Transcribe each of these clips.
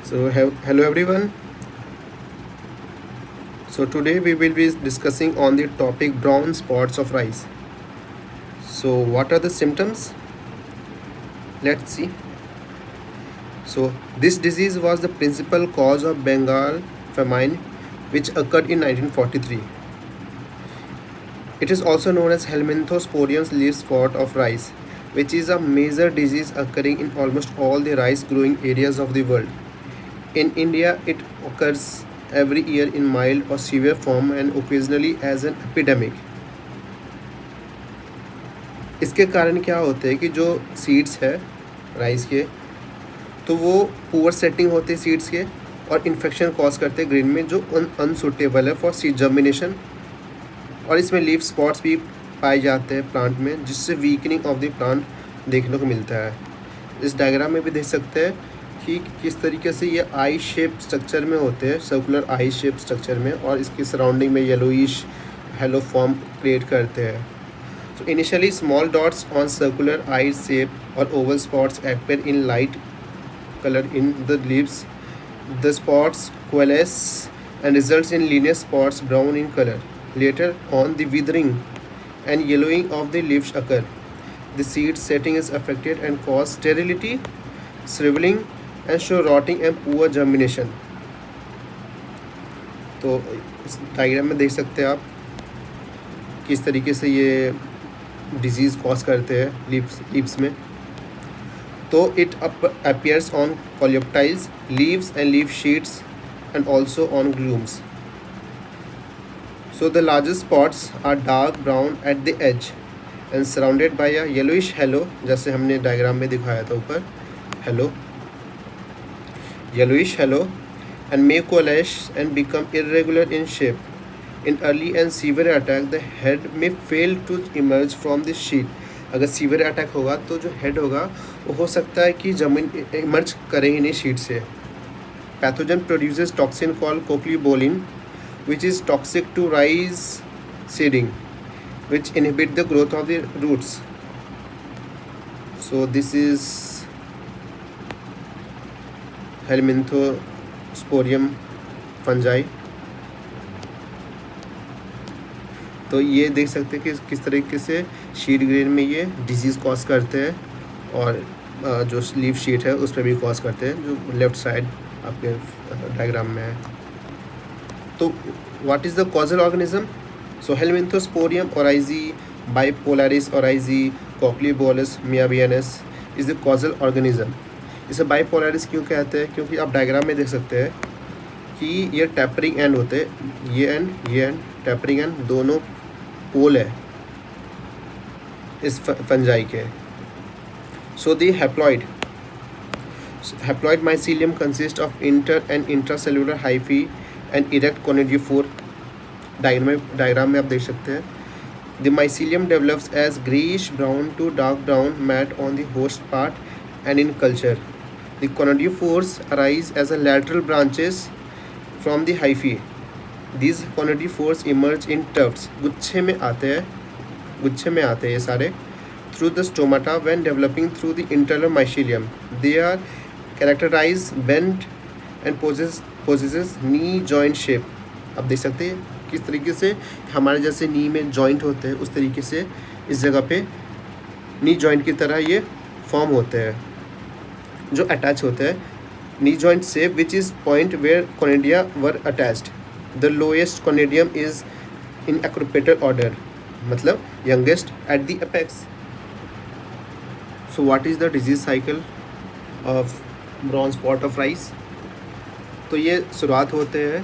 Hello everyone. So today we will be discussing on the topic brown spots of rice. So what are the symptoms? Let's see. So this disease was the principal cause of Bengal famine which occurred in 1943. It is also known as Helminthosporium leaf spot of rice, which is a major disease occurring in almost all the rice growing areas of the world. In India, it occurs every year in mild or severe form and occasionally as an epidemic. इसके कारण क्या होते हैं कि जो seeds है rice के, तो वो पुअर सेटिंग होते हैं सीड्स के और इन्फेक्शन कॉज करते हैं ग्रेन में जो अनसूटेबल है फॉर सीड जर्मिनेशन, और इसमें लीफ स्पॉट्स भी पाए जाते हैं प्लांट में, जिससे वीकनिंग ऑफ द प्लांट देखने को मिलता है। इस डायग्राम में भी देख सकते हैं कि किस तरीके से ये आई शेप स्ट्रक्चर में होते हैं, सर्कुलर आई शेप स्ट्रक्चर में, और इसकी सराउंडिंग में येलोइश हेलो फॉर्म क्रिएट करते हैं। So initially small dots on circular eye shape or oval spots appear in light color in the leaves. The spots coalesce and results in linear spots brown in color. Later on the withering and yellowing of the leaves occur. The seed setting is affected and cause sterility, shriveling and show rotting and poor germination. तो इस diagram में देख सकते हैं आप किस तरीके से ये डिजीज़ कॉज करते हैं लीव्स में। तो it appears on coleoptiles, leaves and leaf sheets and also on glumes. So the largest spots are dark brown at the edge and surrounded by a yellowish halo, जैसे हमने diagram में दिखाया था ऊपर, halo, yellowish halo, and may coalesce and become irregular in shape. In early and severe attack, the head may fail to emerge from the sheet. अगर severe attack होगा तो जो हेड होगा वो हो सकता है कि जमीन इमर्ज करे ही नहीं शीट से। Pathogen produces toxin called cochliobolin which is toxic to rice seeding which inhibit the growth of the roots. So this is helminthosporium fungi. तो ये देख सकते हैं कि किस तरीके से शीट ग्रेन में ये डिजीज़ कॉज करते हैं, और जो लीफ शीट है उस पर भी कॉज करते हैं, जो लेफ़्ट साइड आपके डायग्राम में है। तो what is the causal organism? So helminthosporium oryzae, bipolaris oryzae, cochliobolus miyabeanus is the causal organism. इसे बाइपोलरिस क्यों कहते हैं? क्योंकि आप डायग्राम में देख सकते हैं कि ये टैपरिंग एंड होते हैं, ये एंड टैपरिंग एंड दोनों पोल है इस फंजाई के। So the haploid mycelium consist of inter and intracellular hyphae and erect conidiophore. Diagram में आप देख सकते हैं the mycelium develops as greyish brown to dark brown mat on the host part and in culture. The conidiophores arise as a lateral branches from the hyphae. These conidiophores emerge in tufts, गुच्छे में आते हैं ये सारे, through the stomata when developing through the internal mycelium. They are characterized, bent and possesses knee joint shape. आप देख सकते हैं किस तरीके से हमारे जैसे नी में जॉइंट होते हैं, उस तरीके से इस जगह पे नी जॉइंट की तरह ये फॉर्म होते हैं जो अटैच होते हैं। Knee joint shape which is point where conidia were attached. The lowest conidium is in acropetal order, मतलब youngest at the apex. So what is the disease cycle of brown spot of rice? तो ये शुरुआत होते हैं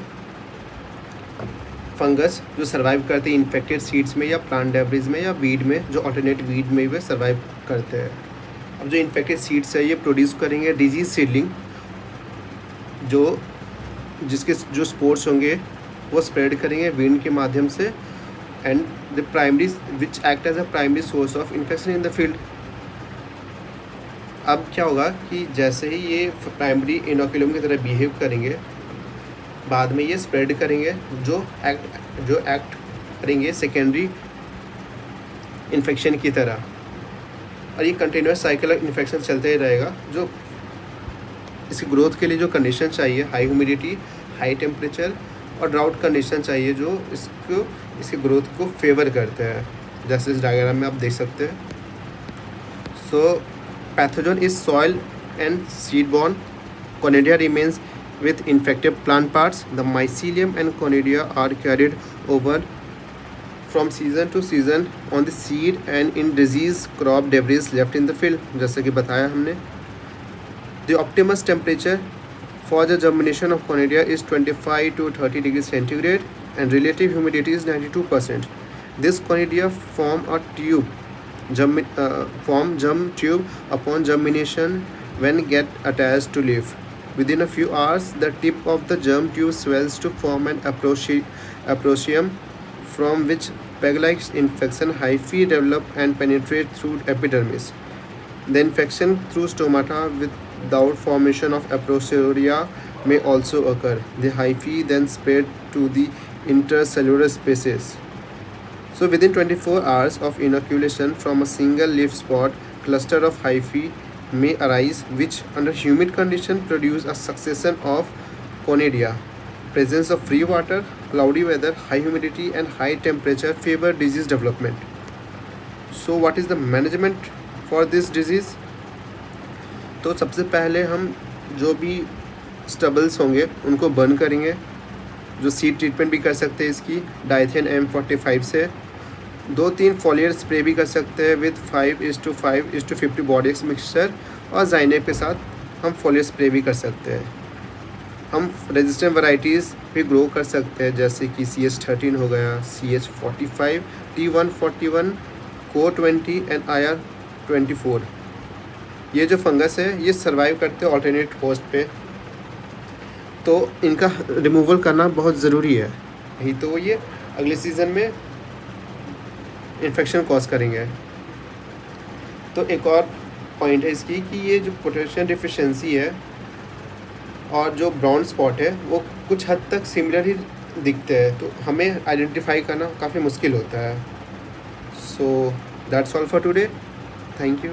fungus जो survive करते हैं infected seeds में या प्लांट डेब्रिज में या वीड में, जो ऑल्टरनेट वीड में वे सर्वाइव करते हैं। अब जो इन्फेक्टेड सीड्स है ये प्रोड्यूस करेंगे डिजीज सीडलिंग, जिसके जो स्पोर्स होंगे वो स्प्रेड करेंगे विंड के माध्यम से, and the primary which act as a primary source of infection in the field. अब क्या होगा कि जैसे ही ये प्राइमरी इनोकुलम की तरह बिहेव करेंगे, बाद में ये स्प्रेड करेंगे जो एक्ट करेंगे सेकेंडरी इन्फेक्शन की तरह, और ये कंटिन्यूस साइकिल ऑफ इन्फेक्शन चलते ही रहेगा जो इसकी ग्रोथ के लिए जो कंडीशन चाहिए, हाई ह्यूमिडिटी, हाई टेम्परेचर और ड्राउट कंडीशन चाहिए, जो इसकी ग्रोथ को फेवर करते हैं, जैसे इस डायग्राम में आप देख सकते हैं। So pathogen is soil and seed borne. Conidia remains with infected plant parts. The mycelium and conidia are carried over from season to season on the seed and in disease crop debris left in the field, जैसे कि बताया हमने. The optimal temperature for the germination of conidia is 25 to 30 degrees centigrade and relative humidity is 92%. This conidia form a germ tube upon germination when get attached to leaf. Within a few hours, the tip of the germ tube swells to form an approchium, from which peg-like infection hyphae develop and penetrate through epidermis. The infection through stomata without formation of approchoria may also occur. The hyphae then spread to the intercellular spaces. So within 24 hours of inoculation from a single leaf spot, cluster of hyphae may arise, which under humid condition produce a succession of conidia. Presence of free water, cloudy weather, high humidity and high temperature favor disease development. So what is the management for this disease? तो सबसे पहले हम जो भी stubbles होंगे उनको burn करेंगे. जो सीड ट्रीटमेंट भी कर सकते हैं इसकी डाइथेन M45 से. 2-3 फॉलियर स्प्रे भी कर सकते हैं विद 5:5:50 बॉडी एक्स मिक्सचर, और जाइनेब के साथ हम फॉलियर स्प्रे भी कर सकते हैं. हम रेजिस्टेंट वैरायटीज़ भी ग्रो कर सकते हैं, जैसे कि CH13 हो गया, CH45, T141, CO20 and IR24. ये जो फंगस है ये सर्वाइव करते हैं ऑल्टरनेट होस्ट पे, तो इनका रिमूवल करना बहुत ज़रूरी है. यही तो ये अगले सीज़न में इन्फेक्शन कॉज करेंगे. तो एक और पॉइंट है इसकी कि ये जो पोटेशियम डिफिशिएंसी है और जो ब्राउन स्पॉट है वो कुछ हद तक सिमिलर ही दिखते हैं, तो हमें आइडेंटिफाई करना काफ़ी मुश्किल होता है. So that's all for today. Thank you.